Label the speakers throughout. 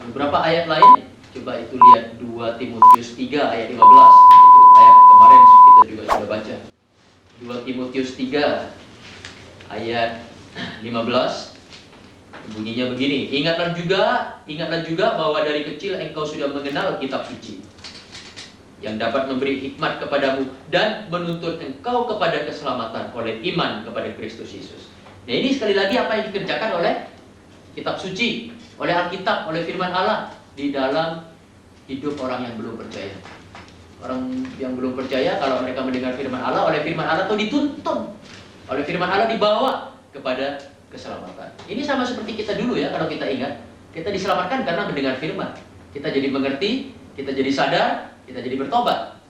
Speaker 1: Beberapa ayat lain, coba itu lihat 2 Timotius 3 ayat 15. Itu ayat kemarin kita juga sudah baca. 2 Timotius 3 ayat 15. Bunyinya begini, ingatlah juga bahwa dari kecil engkau sudah mengenal kitab suci yang dapat memberi hikmat kepadamu dan menuntun engkau kepada keselamatan oleh iman kepada Kristus Yesus. Nah, ini sekali lagi apa yang dikerjakan oleh kitab suci, oleh Alkitab, oleh firman Allah di dalam hidup orang yang belum percaya. Orang yang belum percaya, kalau mereka mendengar firman Allah, oleh firman Allah itu dituntun, oleh firman Allah dibawa kepada keselamatan. Ini sama seperti kita dulu ya, kalau kita ingat, kita diselamatkan karena mendengar firman. Kita jadi mengerti, kita jadi sadar, kita jadi bertobat.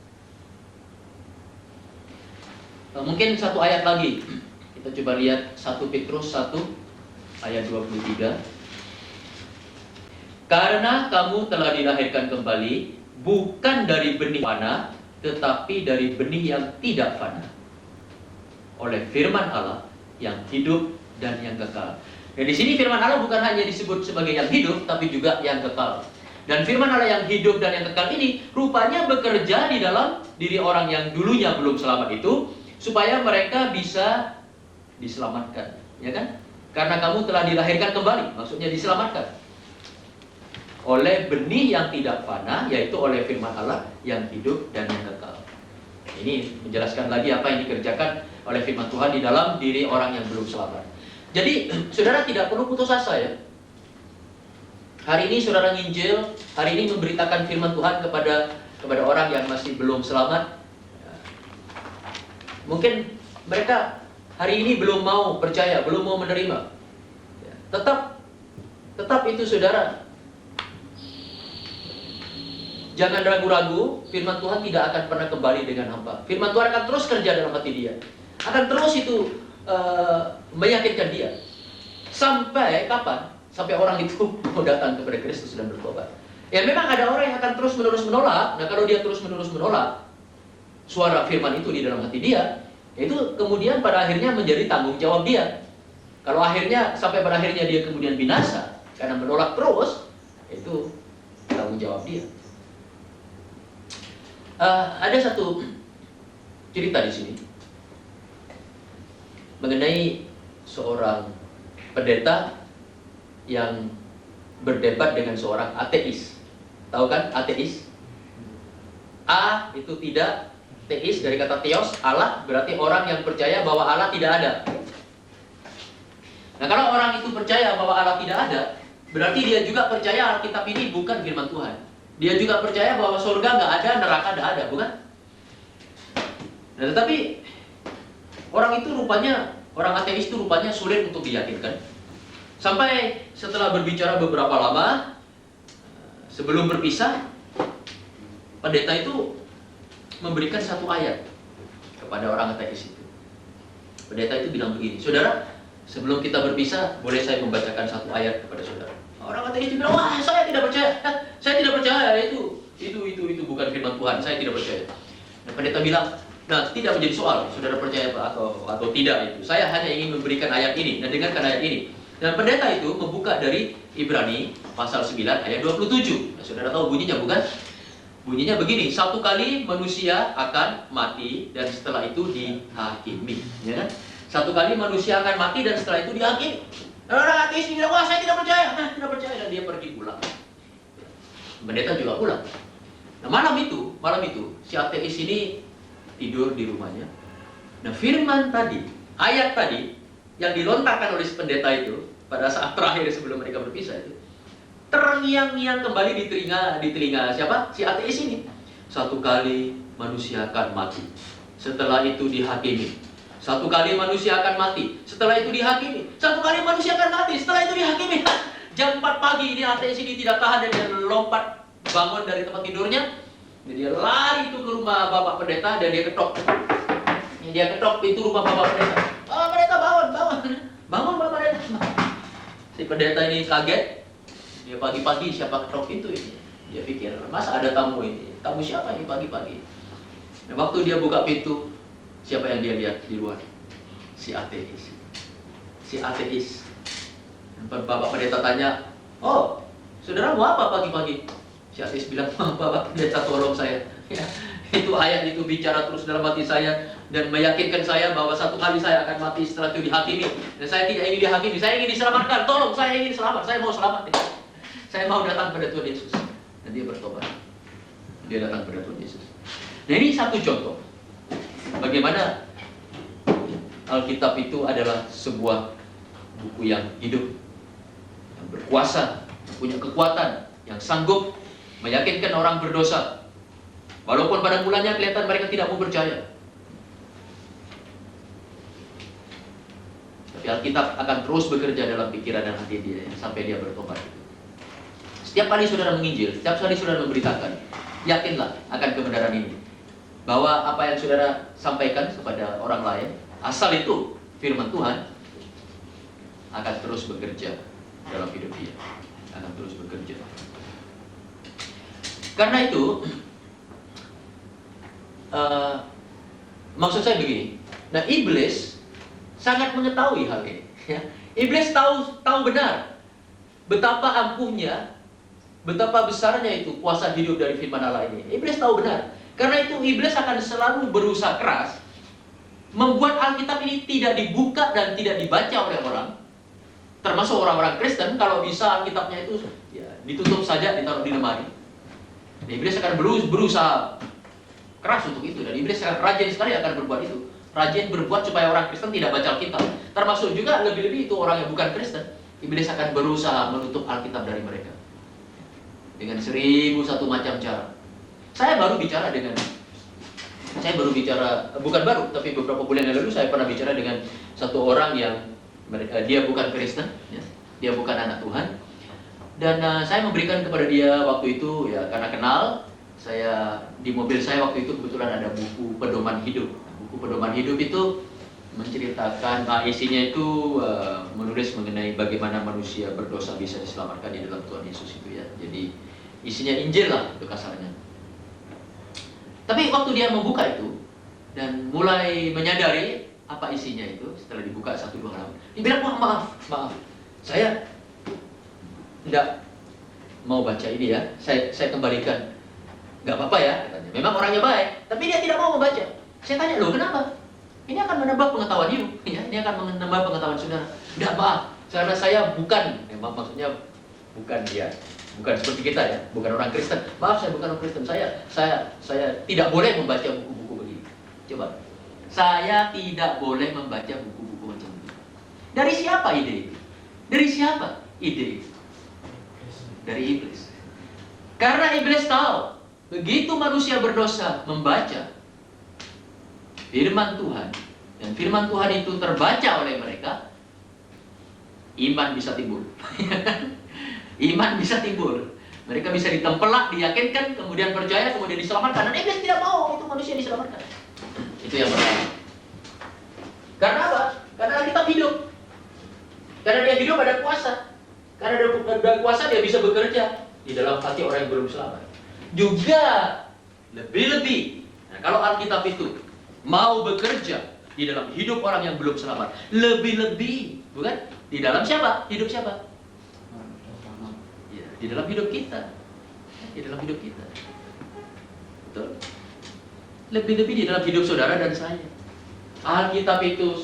Speaker 1: Mungkin satu ayat lagi. Kita coba lihat 1 Petrus 1 ayat 23. Karena kamu telah dilahirkan kembali bukan dari benih fana, tetapi dari benih yang tidak fana, oleh firman Allah yang hidup dan yang kekal. Dan di sini firman Allah bukan hanya disebut sebagai yang hidup, tapi juga yang kekal. Dan firman Allah yang hidup dan yang kekal ini rupanya bekerja di dalam diri orang yang dulunya belum selamat itu, supaya mereka bisa diselamatkan, ya kan? Karena kamu telah dilahirkan kembali, maksudnya diselamatkan oleh benih yang tidak fana, yaitu oleh firman Allah yang hidup dan yang kekal. Ini menjelaskan lagi apa yang dikerjakan oleh firman Tuhan di dalam diri orang yang belum selamat. Jadi, saudara tidak perlu putus asa ya. Hari ini saudara nginjil, hari ini memberitakan firman Tuhan kepada orang yang masih belum selamat. Mungkin mereka hari ini belum mau percaya, belum mau menerima. Tetap itu saudara. Jangan ragu-ragu, firman Tuhan tidak akan pernah kembali dengan hampa. Firman Tuhan akan terus kerja dalam hati dia. Akan terus itu meyakinkan dia. Sampai kapan? Sampai orang itu mau datang kepada Kristus dan bertobat. Ya memang ada orang yang akan terus-menerus menolak. Nah kalau dia terus-menerus menolak suara firman itu di dalam hati dia, itu kemudian pada akhirnya menjadi tanggung jawab dia. Kalau akhirnya, sampai pada akhirnya dia kemudian binasa karena menolak terus, itu tanggung jawab dia. Ada satu cerita di sini mengenai seorang pendeta yang berdebat dengan seorang ateis. Tahu kan ateis? A itu tidak, teis dari kata theos, Allah, berarti orang yang percaya bahwa Allah tidak ada. Nah kalau orang itu percaya bahwa Allah tidak ada, berarti dia juga percaya Alkitab ini bukan firman Tuhan. Dia juga percaya bahwa surga nggak ada, neraka nggak ada, bukan? Nah, tetapi orang ateis itu rupanya sulit untuk diyakinkan. Sampai setelah berbicara beberapa lama, sebelum berpisah, pendeta itu memberikan satu ayat kepada orang ateis itu. Pendeta itu bilang begini, saudara, sebelum kita berpisah, boleh saya membacakan satu ayat kepada saudara. Orang ateis itu bilang, wah saya tidak percaya, saya tidak percaya, itu bukan firman Tuhan, saya tidak percaya. Nah, pendeta bilang, nah tidak menjadi soal, saudara percaya atau tidak itu. Saya hanya ingin memberikan ayat ini, dan dengarkan ayat ini. Dan pendeta itu membuka dari Ibrani pasal 9 ayat 27. Nah, saudara tahu bunyinya bukan? Bunyinya begini, satu kali manusia akan mati dan setelah itu dihakimi, ya kan? Satu kali manusia akan mati dan setelah itu dihakimi. Orang ateis bilang, wah saya tidak percaya, dan dia pergi pulang. Pendeta juga pulang. Nah malam itu si ateis ini tidur di rumahnya. Nah firman tadi, ayat tadi yang dilontarkan oleh si pendeta itu pada saat terakhir sebelum mereka berpisah itu terngiang-ngiang kembali di telinga siapa? Si ateis ini. Satu kali manusia akan mati, setelah itu dihakimi. Satu kali manusia akan mati, setelah itu dihakimi. Satu kali manusia akan mati, setelah itu dihakimi. Jam 4 pagi ini ateis ini tidak tahan dan dia lompat bangun dari tempat tidurnya. Dia lari itu ke rumah bapak pendeta dan dia ketok. Dia ketok pintu rumah bapak pendeta. Bapak pendeta bangun bapak pendeta. Si pendeta ini kaget. Dia pagi-pagi siapa ketok pintu ini? Dia pikir, masa ada tamu ini? Tamu siapa ini pagi-pagi? Nah, waktu dia buka pintu, siapa yang dia lihat di luar? Si ateis. Bapak pendeta tanya, oh Saudara mau apa pagi-pagi? Si Atis bilang, Bapak pendeta tolong saya. Ya, itu ayat itu bicara terus dalam hati saya dan meyakinkan saya bahwa satu kali saya akan mati setelah itu dihakimi. Dan saya tidak ingin dihakimi, saya ingin diselamatkan. Tolong, saya ingin selamat, saya mau selamat. Saya mau datang pada Tuhan Yesus. Dan dia bertobat. Dia datang pada Tuhan Yesus. Nah, ini satu contoh bagaimana Alkitab itu adalah sebuah buku yang hidup, yang berkuasa, punya kekuatan, yang sanggup meyakinkan orang berdosa. Walaupun pada mulanya kelihatan mereka tidak mau percaya. Tapi Alkitab akan terus bekerja dalam pikiran dan hati dia sampai dia bertobat. Setiap kali saudara menginjil, setiap kali saudara memberitakan, yakinlah akan kebenaran ini. Bahwa apa yang saudara sampaikan kepada orang lain, asal itu firman Tuhan, akan terus bekerja dalam hidup dia. Akan terus bekerja. Karena itu, maksud saya begini. Nah, iblis sangat mengetahui hal ini. Ya. Iblis tahu benar betapa ampuhnya, betapa besarnya itu kuasa hidup dari firman Allah ini. Iblis tahu benar. Karena itu iblis akan selalu berusaha keras membuat Alkitab ini tidak dibuka dan tidak dibaca oleh orang, termasuk orang-orang Kristen. Kalau bisa Alkitabnya itu ya, ditutup saja, ditaruh di lemari. Dan iblis akan berusaha keras untuk itu, dan iblis akan rajin sekali akan berbuat itu. Rajin berbuat supaya orang Kristen tidak baca Alkitab. Termasuk juga lebih-lebih itu orang yang bukan Kristen. Iblis akan berusaha menutup Alkitab dari mereka dengan 1001 macam cara. Saya baru bicara, bukan baru, tapi beberapa bulan yang lalu saya pernah bicara dengan satu orang yang dia bukan Kristen, ya, dia bukan anak Tuhan, dan saya memberikan kepada dia waktu itu, ya karena kenal, saya di mobil saya waktu itu kebetulan ada buku pedoman hidup. Buku pedoman hidup itu menceritakan, isinya itu menulis mengenai bagaimana manusia berdosa bisa diselamatkan di dalam Tuhan Yesus itu ya. Jadi isinya Injil lah itu kasarnya. Tapi waktu dia membuka itu dan mulai menyadari apa isinya itu, setelah dibuka 1-2 halaman, dia bilang, maaf, saya tidak mau baca ini ya, saya kembalikan. Nggak apa-apa ya, katanya. Memang orangnya baik, tapi dia tidak mau membaca. Saya tanya, loh kenapa? Ini akan menambah pengetahuan hidup, ya? Ini akan menambah pengetahuan saudara. Tidak, maaf, karena saya bukan, maksudnya bukan dia. Bukan seperti kita ya, bukan orang Kristen. Maaf, saya bukan orang Kristen. Saya tidak boleh membaca buku-buku begini. Coba, saya tidak boleh membaca buku-buku macam ini. Dari siapa ide itu? Dari siapa ide itu? Dari iblis. Karena iblis tahu, begitu manusia berdosa membaca firman Tuhan, dan firman Tuhan itu terbaca oleh mereka, iman bisa timbul. Iman bisa timbul. Mereka bisa ditempelak, diyakinkan, kemudian percaya, kemudian diselamatkan. Dan iblis tidak mau itu manusia diselamatkan. Itu yang pertama. Karena apa? Karena Alkitab hidup. Karena dia hidup ada kuasa. Karena ada kuasa dia bisa bekerja di dalam hati orang yang belum selamat. Juga lebih-lebih. Nah, kalau Alkitab itu mau bekerja di dalam hidup orang yang belum selamat, lebih-lebih, bukan? Di dalam siapa? Hidup siapa? Di dalam hidup kita. Di dalam hidup kita. Betul? Lebih-lebih di dalam hidup saudara dan saya. Alkitab itu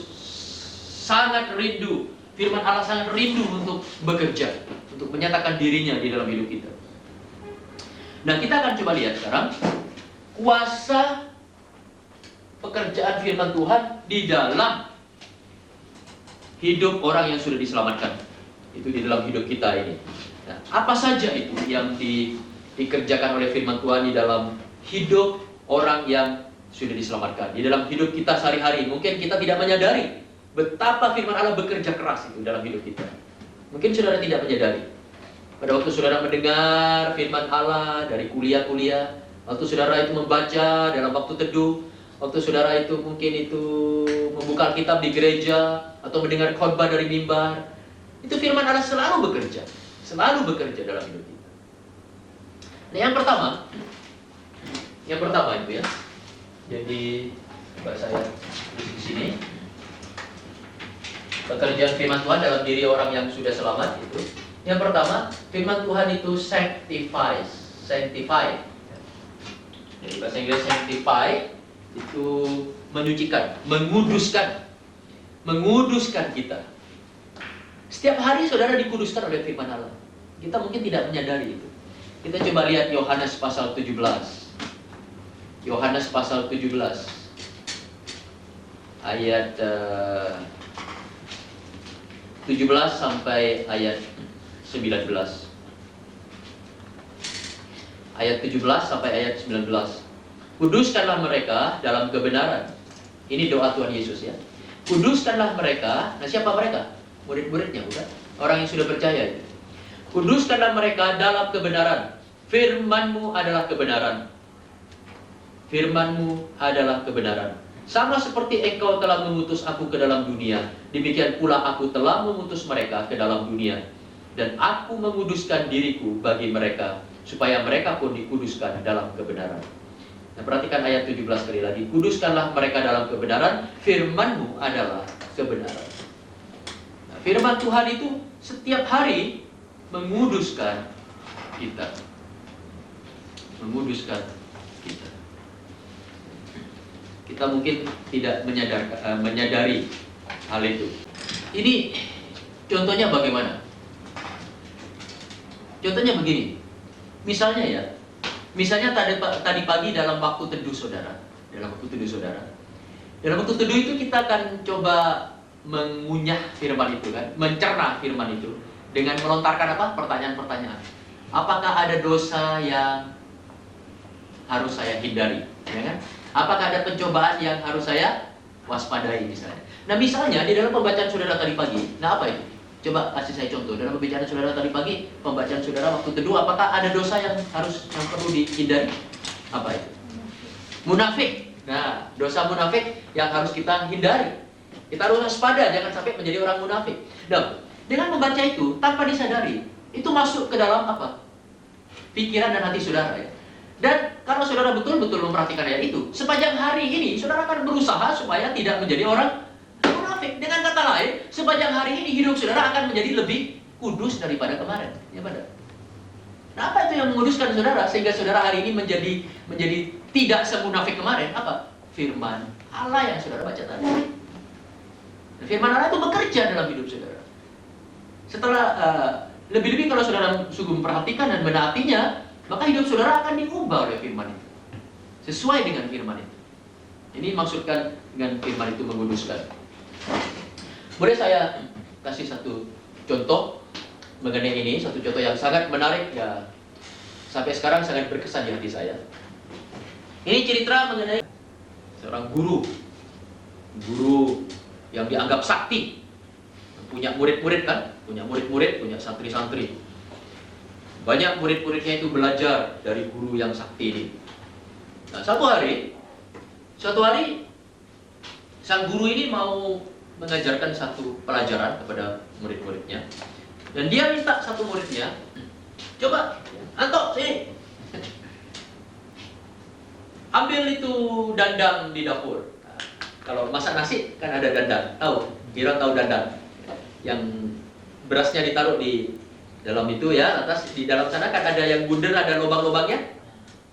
Speaker 1: sangat rindu, firman Allah sangat rindu untuk bekerja, untuk menyatakan dirinya di dalam hidup kita. Nah, kita akan coba lihat sekarang kuasa pekerjaan firman Tuhan di dalam hidup orang yang sudah diselamatkan. Itu di dalam hidup kita ini. Nah, apa saja itu yang dikerjakan oleh firman Tuhan di dalam hidup orang yang sudah diselamatkan, di dalam hidup kita sehari-hari? Mungkin kita tidak menyadari betapa firman Allah bekerja keras itu dalam hidup kita. Mungkin saudara tidak menyadari. Pada waktu saudara mendengar firman Allah dari kuliah-kuliah, waktu saudara itu membaca dalam waktu teduh, waktu saudara itu mungkin itu membuka kitab di gereja atau mendengar khotbah dari mimbar, itu firman Allah selalu bekerja dalam hidup kita. Nah, yang pertama itu ya. Jadi coba saya tulis di sini. Pekerjaan firman Tuhan dalam diri orang yang sudah selamat itu. Yang pertama, firman Tuhan itu sanctified. Jadi bahasa Inggris sanctify itu menyucikan, menguduskan kita. Setiap hari saudara dikuduskan oleh firman Allah. Kita mungkin tidak menyadari itu. Kita coba lihat Yohanes pasal 17. Yohanes pasal 17 ayat 17 sampai ayat 19. Ayat 17 sampai ayat 19. Kuduskanlah mereka dalam kebenaran. Ini doa Tuhan Yesus ya. Kuduskanlah mereka. Nah, siapa mereka? Murid-muridnya, bukan? Orang yang sudah percaya itu. Kuduskanlah mereka dalam kebenaran. Firman-Mu adalah kebenaran. Firman-Mu adalah kebenaran. Sama seperti Engkau telah mengutus aku ke dalam dunia, demikian pula aku telah mengutus mereka ke dalam dunia. Dan aku menguduskan diriku bagi mereka, supaya mereka pun dikuduskan dalam kebenaran. Nah, perhatikan ayat 17 sekali lagi. Kuduskanlah mereka dalam kebenaran, firman-Mu adalah kebenaran. Nah, firman Tuhan itu setiap hari menguduskan kita. Menguduskan kita. Kita mungkin tidak menyadari hal itu. Ini contohnya bagaimana? Contohnya begini. Misalnya tadi pagi dalam waktu teduh saudara. Dalam waktu teduh itu kita akan coba mengunyah firman itu kan, mencerna firman itu dengan melontarkan apa? Pertanyaan-pertanyaan. Apakah ada dosa yang harus saya hindari? Ya kan? Apakah ada pencobaan yang harus saya waspadai misalnya? Nah, misalnya di dalam pembacaan saudara tadi pagi, nah apa itu? Coba kasih saya contoh. Dalam pembicaraan saudara tadi pagi, pembacaan saudara waktu teduh, apakah ada dosa yang perlu dihindari? Apa itu? Munafik. Nah, dosa munafik yang harus kita hindari. Kita harus waspada, jangan sampai menjadi orang munafik. Nah, dengan membaca itu, tanpa disadari, itu masuk ke dalam apa? Pikiran dan hati saudara ya. Dan kalau saudara betul-betul memperhatikan ayat itu, sepanjang hari ini saudara akan berusaha supaya tidak menjadi orang munafik. Dengan kata lain, sepanjang hari ini hidup saudara akan menjadi lebih kudus daripada kemarin. Ya benar. Nah, apa itu yang menguduskan saudara sehingga saudara hari ini menjadi tidak semunafik kemarin? Apa? Firman Allah yang saudara baca tadi. Dan firman Allah itu bekerja dalam hidup saudara. Setelah lebih-lebih kalau saudara sungguh memperhatikan dan menaatinya, maka hidup saudara akan diubah oleh firman itu. Sesuai dengan firman itu. Ini maksudkan dengan firman itu menguduskan. Boleh saya kasih satu contoh mengenai ini, satu contoh yang sangat menarik ya, sampai sekarang sangat berkesan di hati saya. Ini cerita mengenai seorang guru yang dianggap sakti, punya murid-murid kan, punya santri-santri. Banyak murid-muridnya itu belajar dari guru yang sakti ini. Nah, suatu hari sang guru ini mau mengajarkan satu pelajaran kepada murid-muridnya. Dan dia minta satu muridnya, coba, Anto, sini. Ambil itu dandang di dapur. Nah, kalau masak nasi kan ada dandang, tahu dandang. Yang berasnya ditaruh di dalam itu ya, atas di dalam sana kan ada yang bundar, ada lubang-lubangnya.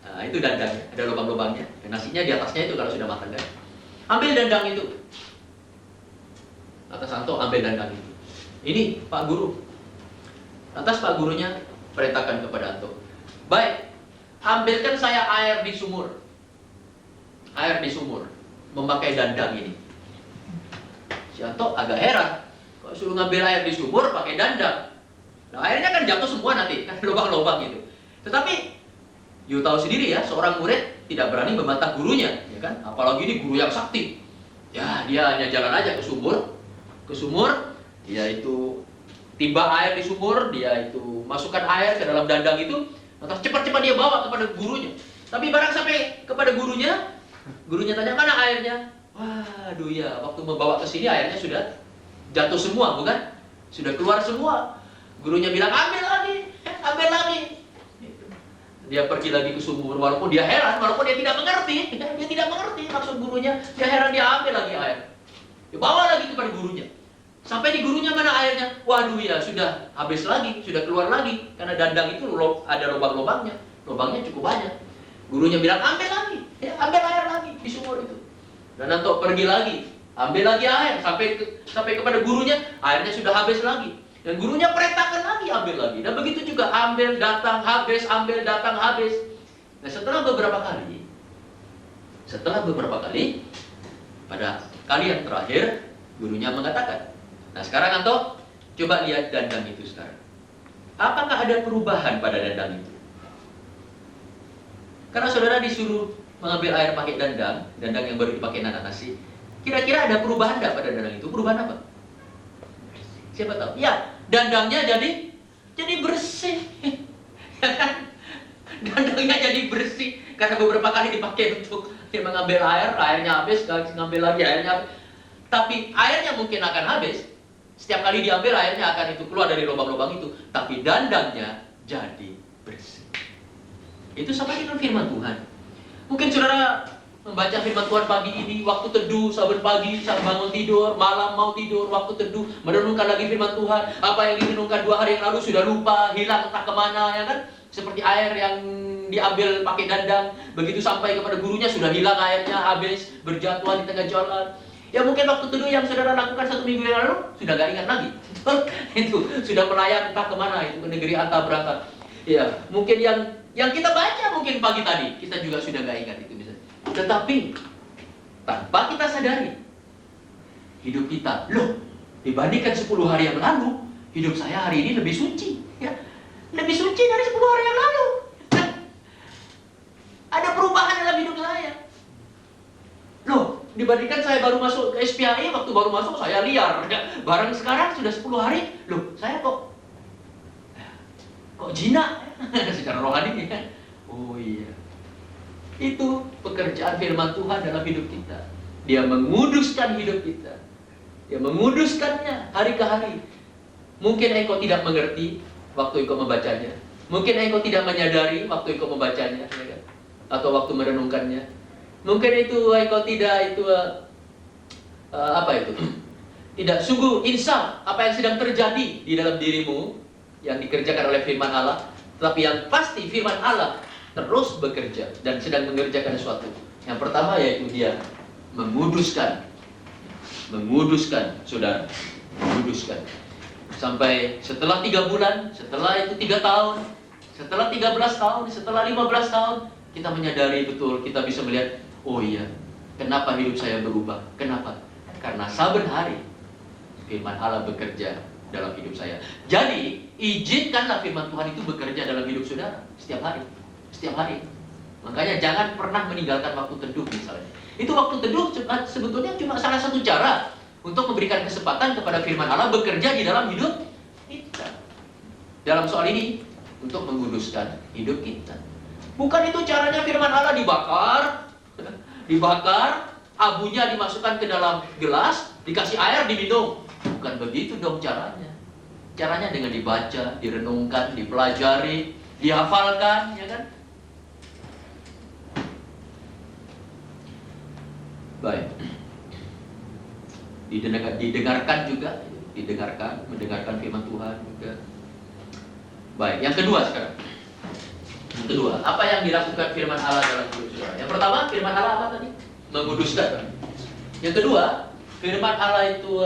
Speaker 1: Nah, itu dandang, ada lubang-lubangnya. Dan nasinya di atasnya itu kalau sudah matang kan. Ambil dandang itu. Atas Anto ambil dandang itu. Ini Pak Guru. Lantas Pak Gurunya perintahkan kepada Anto. Baik, ambilkan saya air di sumur. Air di sumur. Memakai dandang ini. Si Anto agak heran. Kok suruh ngambil air di sumur pakai dandang? Nah, airnya kan jatuh semua nanti, kan lubang-lubang gitu. Tetapi, you tahu sendiri ya, seorang murid tidak berani membantah gurunya, ya kan? Apalagi ini guru yang sakti. Ya, dia hanya jalan aja ke sumur, dia itu timba air di sumur, dia itu masukkan air ke dalam dandang itu, lantas cepat-cepat dia bawa kepada gurunya. Tapi barang sampai kepada gurunya tanya, mana airnya? Waduh ya, waktu membawa ke sini airnya sudah jatuh semua, bukan? Sudah keluar semua. Gurunya bilang, ambil lagi. Dia pergi lagi ke sumur, walaupun dia heran, walaupun dia tidak mengerti maksud gurunya. Dia heran, dia ambil lagi air. Dia bawa lagi kepada gurunya. Sampai di gurunya, mana airnya? Waduh ya, sudah habis lagi, sudah keluar lagi. Karena dandang itu ada lubang-lubangnya. Lubangnya cukup banyak. Gurunya bilang, ambil lagi. Ya, ambil air lagi di sumur itu. Dan Anto pergi lagi. Ambil lagi air. Sampai kepada gurunya, airnya sudah habis lagi. Dan gurunya perintahkan lagi, ambil lagi. Dan begitu juga, ambil, datang, habis, ambil, datang, habis. Nah, setelah beberapa kali, pada kali yang terakhir, gurunya mengatakan, nah sekarang Anto, coba lihat dandang itu sekarang. Apakah ada perubahan pada dandang itu? Karena saudara disuruh mengambil air pakai dandang yang baru dipakai anak nasi. Kira-kira ada perubahan enggak pada dandang itu? Perubahan apa? Siapa tahu? Ya, dandangnya jadi bersih. Dandangnya jadi bersih karena beberapa kali dipakai untuk mengambil air, airnya habis, ngambil lagi airnya habis. Tapi airnya mungkin akan habis. Setiap kali diambil airnya akan itu keluar dari lubang-lubang itu, tapi dandangnya jadi bersih. Itu sama dengan firman Tuhan. Mungkin saudara membaca firman Tuhan pagi ini, waktu teduh, saban pagi, saat bangun tidur, malam mau tidur, waktu teduh, merenungkan lagi firman Tuhan. Apa yang direnungkan 2 hari yang lalu sudah lupa, hilang entah kemana, ya kan? Seperti air yang diambil pakai dandang, begitu sampai kepada gurunya sudah hilang airnya, habis, berjatuhan di tengah jalan. Ya mungkin waktu teduh yang saudara lakukan 1 minggu yang lalu sudah gak ingat lagi. Itu sudah melayang entah kemana, itu ke negeri antah berantah. Ya mungkin yang kita baca mungkin pagi tadi kita juga sudah gak ingat itu misalnya. Tetapi tanpa kita sadari, hidup kita, loh, dibandingkan 10 hari yang lalu, hidup saya hari ini lebih suci, ya, lebih suci dari 10 hari yang lalu. Ada perubahan dalam hidup saya. Loh, dibandingkan saya baru masuk ke SPAI, waktu baru masuk saya liar. Barang sekarang sudah 10 hari, loh, saya kok jinak secara rohani ya. Oh iya. Itu pekerjaan firman Tuhan dalam hidup kita. Dia menguduskan hidup kita. Dia menguduskannya hari ke hari. Mungkin engkau tidak mengerti waktu engkau membacanya. Mungkin engkau tidak menyadari waktu engkau membacanya, ya kan? Atau waktu merenungkannya. Mungkin itu engkau tidak tidak sungguh insaf apa yang sedang terjadi di dalam dirimu yang dikerjakan oleh firman Allah. Tapi yang pasti firman Allah terus bekerja dan sedang mengerjakan sesuatu. Yang pertama yaitu dia menguduskan, saudara, menguduskan. Sampai setelah 3 bulan, setelah itu 3 tahun, setelah 13 tahun, setelah 15 tahun, kita menyadari betul, kita bisa melihat, oh iya, kenapa hidup saya berubah? Kenapa? Karena saben hari firman Allah bekerja dalam hidup saya. Jadi, izinkanlah firman Tuhan itu bekerja dalam hidup saudara setiap hari. Setiap hari. Makanya jangan pernah meninggalkan waktu teduh misalnya. Itu waktu teduh sebetulnya cuma salah satu cara untuk memberikan kesempatan kepada firman Allah bekerja di dalam hidup kita. Dalam soal ini, untuk menguduskan hidup kita. Bukan itu caranya firman Allah dibakar, abunya dimasukkan ke dalam gelas, dikasih air, diminum. Bukan begitu dong caranya. Caranya dengan dibaca, direnungkan, dipelajari, dihafalkan, ya kan? Baik. Mendengarkan firman Tuhan juga. Baik, yang kedua sekarang. Yang kedua, apa yang dilakukan firman Allah dalam hidup saudara? Yang pertama, firman Allah apa tadi? Menguduskan. Yang kedua, firman Allah itu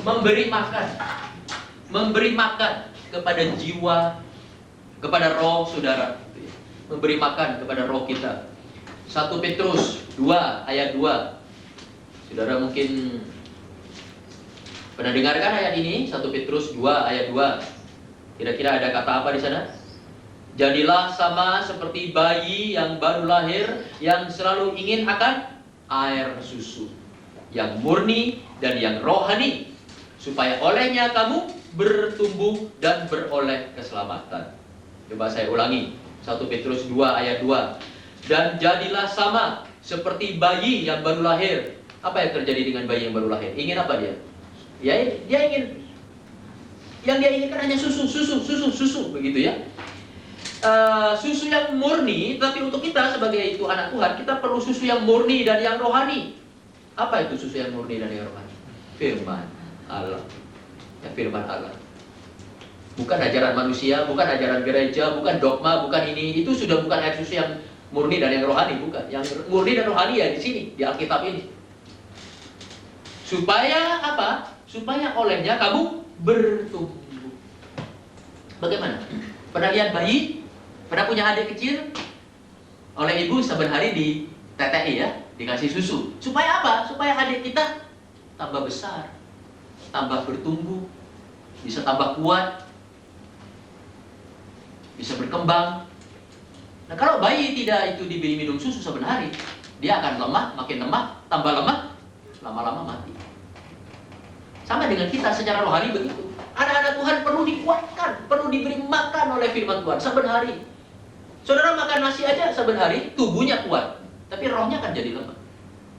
Speaker 1: memberi makan kepada jiwa, kepada roh saudara. Memberi makan kepada roh kita. 1 Petrus 2 ayat 2. Saudara mungkin pernah dengarkan ayat ini? 1 Petrus 2 ayat 2. Kira-kira ada kata apa di sana? Jadilah sama seperti bayi yang baru lahir, yang selalu ingin akan air susu yang murni dan yang rohani, supaya olehnya kamu bertumbuh dan beroleh keselamatan. Coba saya ulangi, 1 Petrus 2 ayat 2. Dan jadilah sama seperti bayi yang baru lahir. Apa yang terjadi dengan bayi yang baru lahir? Ingin apa dia? Ya, dia ingin, yang dia inginkan hanya susu, begitu ya. susu yang murni, tapi untuk kita sebagai itu anak Tuhan, kita perlu susu yang murni dan yang rohani. Apa itu susu yang murni dan yang rohani? Firman Allah. Ya, firman Allah. Bukan ajaran manusia, bukan ajaran gereja, bukan dogma, bukan ini. Itu sudah bukan air susu yang murni dan yang rohani, bukan. Yang murni dan rohani ya di sini, di Alkitab ini. Supaya apa? Supaya olehnya kamu bertumbuh. Bagaimana? Pernah lihat bayi? Pernah punya adik kecil? Oleh ibu saban hari di TTI ya, dikasih susu. Supaya apa? Supaya adik kita tambah besar, tambah bertumbuh, bisa tambah kuat, bisa berkembang. Nah, kalau bayi tidak itu diberi minum susu saban hari, dia akan lemah, makin lemah, tambah lemah, lama-lama mati. Sama dengan kita secara rohani begitu. Anak-anak Tuhan perlu dikuatkan, perlu diberi makan oleh firman Tuhan saban hari. Saudara makan nasi aja saban hari, tubuhnya kuat, tapi rohnya akan jadi lemah.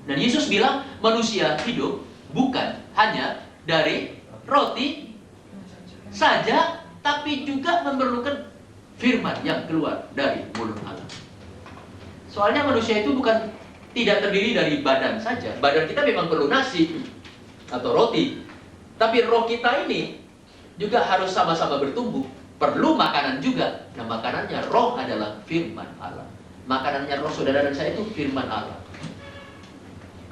Speaker 1: Dan Yesus bilang, manusia hidup bukan hanya dari roti saja, tapi juga memerlukan firman yang keluar dari mulut Allah. Soalnya manusia itu bukan tidak terdiri dari badan saja. Badan kita memang perlu nasi atau roti, tapi roh kita ini juga harus sama-sama bertumbuh. Perlu makanan juga. Nah, makanannya roh adalah firman Allah. Makanannya roh saudara dan saya itu firman Allah.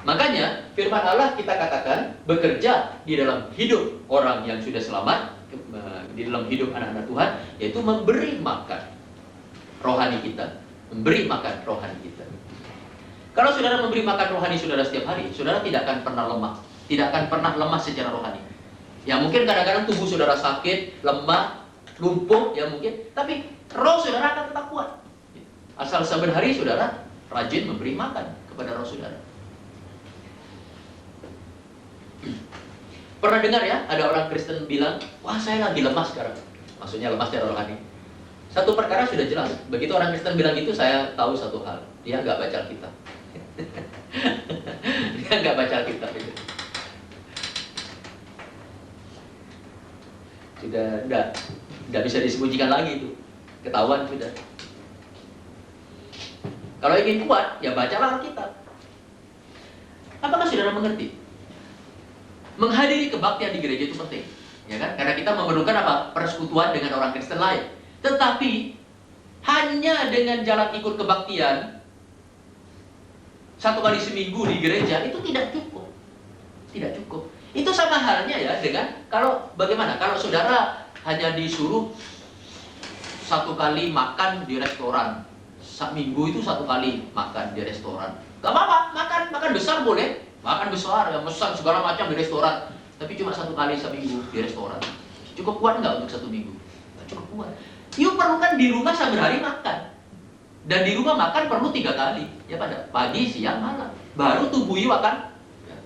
Speaker 1: Makanya firman Allah kita katakan bekerja di dalam hidup orang yang sudah selamat, di dalam hidup anak-anak Tuhan, yaitu memberi makan rohani kita, memberi makan rohani kita. Kalau saudara memberi makan rohani saudara setiap hari, saudara tidak akan pernah lemah, tidak akan pernah lemah secara rohani. Ya mungkin kadang-kadang tubuh saudara sakit, lemah, lumpuh, ya mungkin, tapi roh saudara akan tetap kuat. Asal saban hari saudara rajin memberi makan kepada roh saudara. Pernah dengar ya, ada orang Kristen bilang, wah saya lagi lemah sekarang. Maksudnya lemah secara rohani. Satu perkara sudah jelas. Begitu orang Kristen bilang gitu, saya tahu satu hal. Dia nggak baca Alkitab. Dia nggak baca Alkitab itu. Sudah nggak bisa disembunyikan lagi itu. Ketahuan sudah. Kalau ingin kuat, ya bacalah Alkitab. Apakah saudara mengerti? Menghadiri kebaktian di gereja itu penting, ya kan? Karena kita memerlukan apa? Persekutuan dengan orang Kristen lain. Tetapi hanya dengan jalan ikut kebaktian 1 kali seminggu di gereja itu tidak cukup. Tidak cukup. Itu sama halnya ya dengan bagaimana? Kalau saudara hanya disuruh 1 kali makan di restoran, minggu itu 1 kali makan di restoran. Gak apa-apa, makan besar boleh. Makan besar, ya pesan segala macam di restoran. Tapi cuma 1 kali seminggu di restoran. Cukup kuat nggak untuk 1 minggu? Nggak cukup kuat. You perlu kan di rumah saban hari makan. Dan di rumah makan perlu 3 kali. Ya pada pagi, siang, malam. Baru tubuh you akan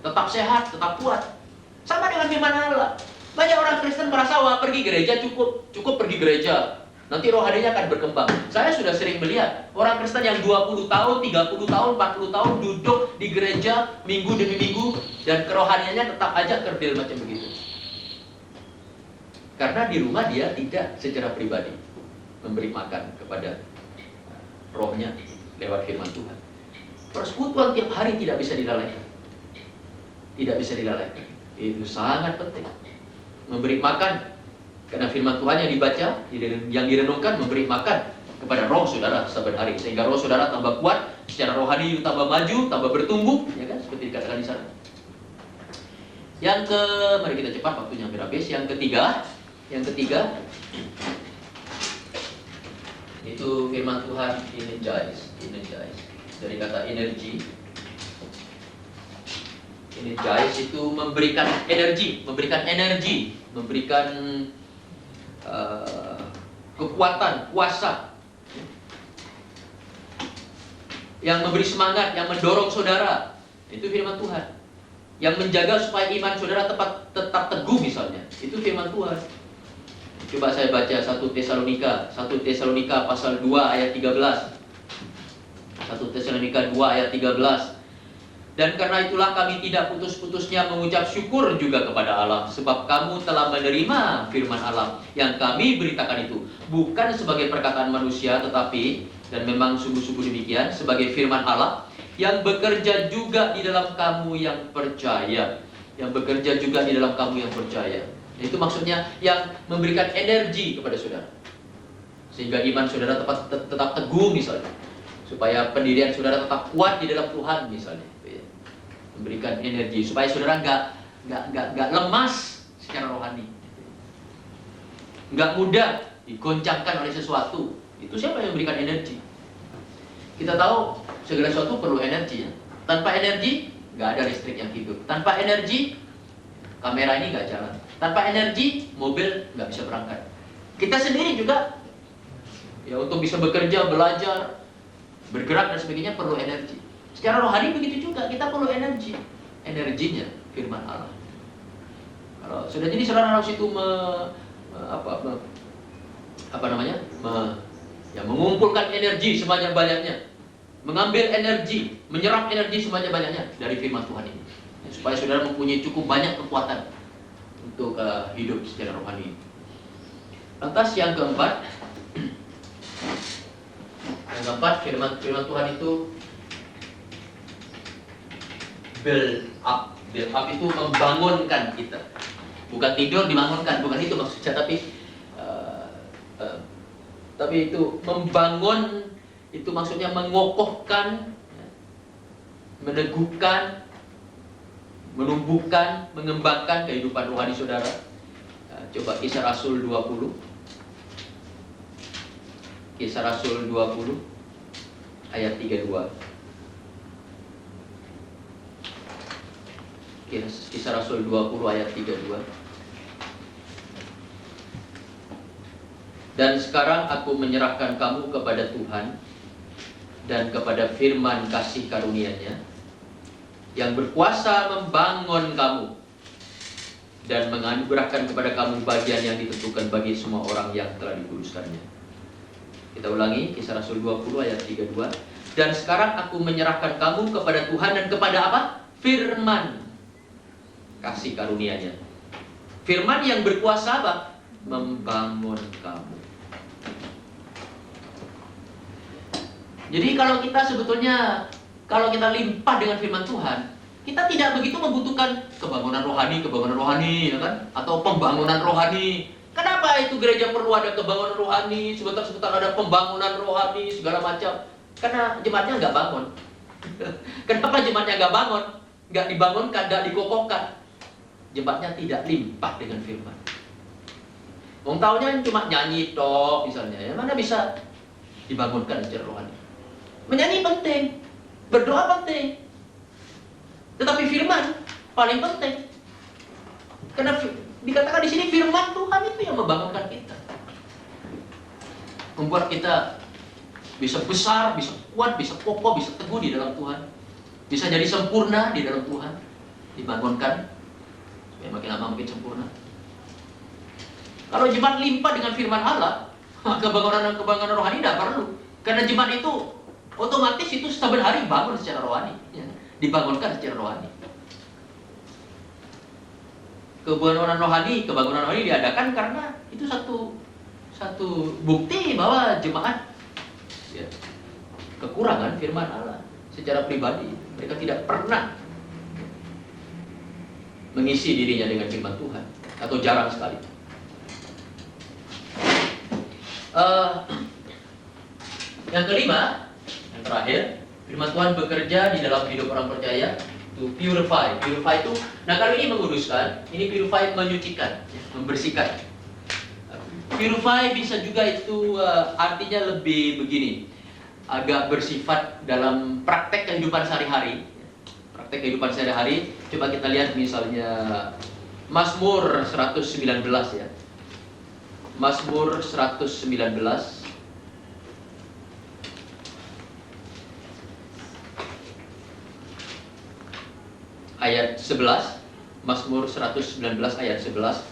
Speaker 1: tetap sehat, tetap kuat. Sama dengan firman Allah. Banyak orang Kristen merasa, wah pergi gereja cukup pergi gereja. Nanti rohaninya akan berkembang. Saya sudah sering melihat orang Kristen yang 20 tahun, 30 tahun, 40 tahun duduk di gereja minggu demi minggu dan kerohaniannya tetap aja kerdil macam begitu. Karena di rumah dia tidak secara pribadi memberi makan kepada rohnya lewat firman Tuhan. Persekutuan tiap hari tidak bisa dilalaikan. Tidak bisa dilalaikan. Itu sangat penting. Memberi makan. Karena firman Tuhan yang dibaca, yang direnungkan, memberi makan kepada roh saudara saban hari. Sehingga roh saudara tambah kuat, secara rohani tambah maju, tambah bertumbuh, ya kan? Seperti dikatakan di sana. Mari kita cepat, waktunya hampir habis. Yang ketiga, itu firman Tuhan energize. Dari kata energi. Energize itu memberikan energi, memberikan kekuatan, kuasa, yang memberi semangat, yang mendorong saudara. Itu firman Tuhan. Yang menjaga supaya iman saudara tetap teguh misalnya. Itu firman Tuhan. Coba saya baca 1 Tesalonika pasal 2 ayat 13. 1 Tesalonika 2 ayat 13. Dan karena itulah kami tidak putus-putusnya mengucap syukur juga kepada Allah, sebab kamu telah menerima firman Allah yang kami beritakan itu, bukan sebagai perkataan manusia, tetapi, dan memang sungguh-sungguh demikian, sebagai firman Allah yang bekerja juga di dalam kamu yang percaya. Yang bekerja juga di dalam kamu yang percaya. Itu maksudnya yang memberikan energi kepada saudara, sehingga iman saudara tetap teguh misalnya, supaya pendirian saudara tetap kuat di dalam Tuhan misalnya. Memberikan energi supaya saudara nggak lemas secara rohani, nggak mudah digoncangkan oleh sesuatu. Itu siapa yang memberikan energi? Kita tahu segala sesuatu perlu energi ya. Tanpa energi nggak ada listrik yang hidup. Tanpa energi kamera ini nggak jalan. Tanpa energi mobil nggak bisa berangkat. Kita sendiri juga ya, untuk bisa bekerja, belajar, bergerak dan sebagainya perlu energi. Secara rohani begitu juga, kita perlu energi. Energinya firman Allah. Kalau sudah jadi saudara harus itu mengumpulkan energi sebanyak-banyaknya, mengambil energi, menyerap energi sebanyak-banyaknya dari firman Tuhan ini, supaya saudara mempunyai cukup banyak kekuatan untuk hidup secara rohani. Lantas yang keempat, firman Tuhan itu build up itu membangunkan kita, bukan tidur dibangunkan, bukan itu maksudnya, tapi itu membangun, itu maksudnya mengokohkan, meneguhkan, menumbuhkan, mengembangkan kehidupan rohani saudara. Coba Kisah Rasul 20, Kisah Rasul 20 ayat 32. Kisah Rasul 20 ayat 32. Dan sekarang aku menyerahkan kamu kepada Tuhan dan kepada firman kasih karunia-Nya yang berkuasa membangun kamu dan menganugerahkan kepada kamu bagian yang ditentukan bagi semua orang yang telah dikuduskannya. Kita ulangi, Kisah Rasul 20 ayat 32. Dan sekarang aku menyerahkan kamu kepada Tuhan dan kepada apa? Firman kasih karunia-Nya. Firman yang berkuasa apa? Membangun kamu. Jadi kalau kita limpah dengan firman Tuhan, kita tidak begitu membutuhkan kebangunan rohani, ya kan? Atau pembangunan rohani. Kenapa itu gereja perlu ada kebangunan rohani, sebentar-sebentar ada pembangunan rohani, segala macam? Karena jemaatnya nggak bangun. Kenapa jemaatnya nggak bangun? Nggak dibangunkan, nggak dikokohkan. Jemaatnya tidak limpah dengan firman. Wong taunya cuma nyanyi tok misalnya, ya mana bisa dibangunkan secara rohani. Menyanyi penting, berdoa penting, tetapi firman paling penting. Karena dikatakan di sini firman Tuhan itu yang membangunkan kita, membuat kita bisa besar, bisa kuat, bisa kokoh, bisa teguh di dalam Tuhan, bisa jadi sempurna di dalam Tuhan, dibangunkan supaya makin lama makin sempurna. Kalau jemaat limpah dengan firman Allah, kebangunan rohani tidak perlu. Karena jemaat itu otomatis itu setiap hari bangun secara rohani, ya, dibangunkan secara rohani. Kebangunan rohani diadakan karena itu satu bukti bahwa jemaat ya, kekurangan firman Allah secara pribadi. Mereka tidak pernah mengisi dirinya dengan firman Tuhan, atau jarang sekali. Yang kelima, yang terakhir, firman Tuhan bekerja di dalam hidup orang percaya to purify. Purify itu, nah kali ini menguduskan, ini purify menyucikan, membersihkan. Purify bisa juga itu artinya lebih begini, agak bersifat dalam praktek kehidupan sehari-hari. Praktek kehidupan sehari-hari, coba kita lihat misalnya Mazmur 119 ya. Mazmur 119 ayat 11. Mazmur 119 ayat 11.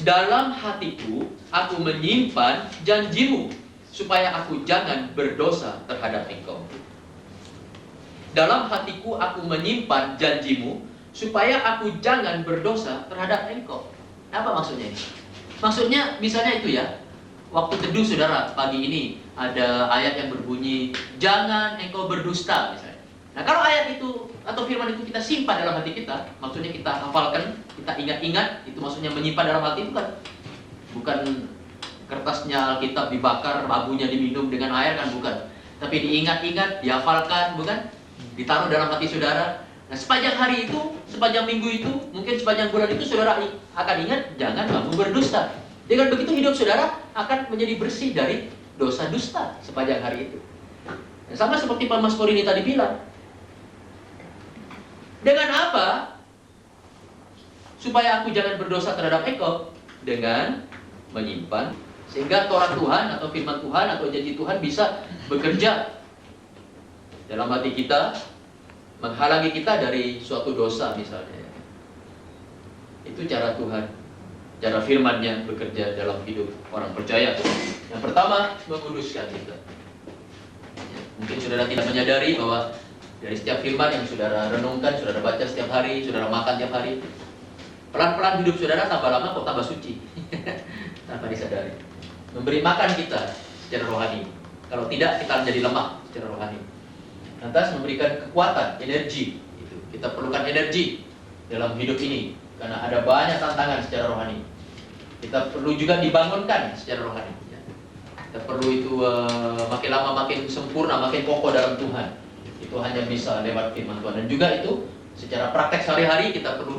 Speaker 1: Dalam hatiku aku menyimpan janjimu, supaya aku jangan berdosa terhadap Engkau. dalam hatiku aku menyimpan janjimu, supaya aku jangan berdosa terhadap engkau. Apa maksudnya ini? Maksudnya misalnya itu ya, waktu teduh saudara pagi ini ada ayat yang berbunyi, jangan engkau berdusta misalnya. Nah kalau ayat itu atau firman itu kita simpan dalam hati kita, maksudnya kita hafalkan, kita ingat-ingat, itu maksudnya menyimpan dalam hati itu kan bukan kertasnya Alkitab dibakar, abunya diminum dengan air kan, bukan. Tapi diingat-ingat, dihafalkan, bukan? Ditaruh dalam hati saudara. Nah sepanjang hari itu, sepanjang minggu itu, mungkin sepanjang bulan itu saudara akan ingat, jangan kamu berdusta. Dengan begitu hidup saudara akan menjadi bersih dari dosa dusta sepanjang hari itu. Nah, sama seperti Pak Mas Korini tadi bilang. Dengan apa? Supaya aku jangan berdosa terhadap engkau. Dengan menyimpan, sehingga Taurat Tuhan atau firman Tuhan atau janji Tuhan bisa bekerja dalam hati kita, menghalangi kita dari suatu dosa misalnya. Itu cara Tuhan, cara firman-Nya bekerja dalam hidup orang percaya. Yang pertama, menguduskan kita. Mungkin saudara tidak menyadari bahwa dari setiap firman yang saudara renungkan, saudara baca setiap hari, saudara makan setiap hari, pelan-pelan hidup saudara tambah lama kok tambah suci. Tanpa disadari. Memberi makan kita secara rohani. Kalau tidak, kita menjadi lemah secara rohani. Lantas memberikan kekuatan, energi. Kita perlukan energi dalam hidup ini, karena ada banyak tantangan secara rohani. Kita perlu juga dibangunkan secara rohani. Kita perlu itu makin lama makin sempurna, makin kokoh dalam Tuhan. Itu hanya bisa lewat firman Tuhan. Dan juga itu secara praktek sehari-hari kita perlu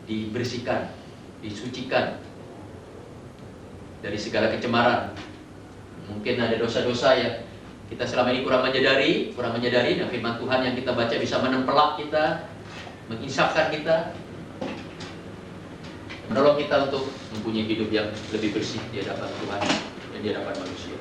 Speaker 1: dibersihkan, disucikan dari segala kecemaran. Mungkin ada dosa-dosa yang kita selama ini kurang menyadari, dan firman Tuhan yang kita baca bisa menempelak kita, menginsafkan kita, menolong kita untuk mempunyai hidup yang lebih bersih di hadapan Tuhan dan di hadapan manusia.